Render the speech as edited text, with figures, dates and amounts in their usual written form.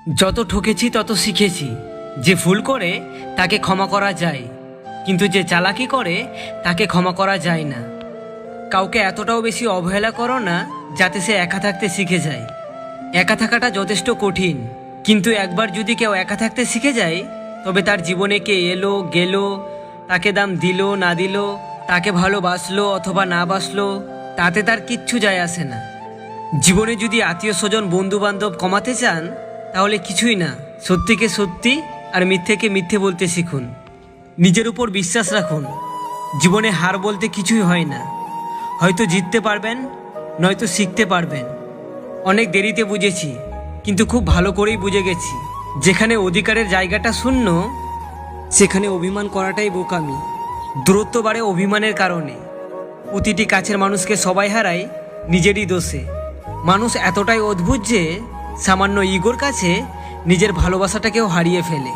যত ঠকেছি তত শিখেছি, যে ভুল করে তাকে ক্ষমা করা যায়, কিন্তু যে চালাকি করে তাকে ক্ষমা করা যায় না। কাউকে এতটাও বেশি অবহেলা করো না যাতে সে একা থাকতে শিখে যায়। একা থাকাটা যথেষ্ট কঠিন, কিন্তু একবার যদি কেউ একা থাকতে শিখে যায়, তবে তার জীবনে কে এলো গেল, তাকে দাম দিল না দিল, তাকে ভালোবাসলো অথবা না বাসলো, তাতে তার কিচ্ছু যায় আসে না। জীবনে যদি আত্মীয় স্বজন বন্ধু বান্ধব কমাতে চান, তাহলে কিছুই না, সত্যিকে সত্যি আর মিথ্যেকে মিথ্যে বলতে শিখুন। নিজের উপর বিশ্বাস রাখুন। জীবনে হার বলতে কিছুই হয় না। হয়তো জিততে পারবেন, নয়তো শিখতে পারবেন। অনেক দেরিতে বুঝেছি, কিন্তু খুব ভালো করেই বুঝে গেছি, যেখানে অধিকারের জায়গাটা শূন্য, সেখানে অভিমান করাটাই বোকামি। দূরত্ব বাড়ে অভিমানের কারণে। প্রতিটি কাছের মানুষকে সবাই হারায় নিজেরই দোষে। মানুষ এতটাই অদ্ভুত যে সামান্য ইগোর কাছে নিজের ভালোবাসাটাকেও হারিয়ে ফেলে।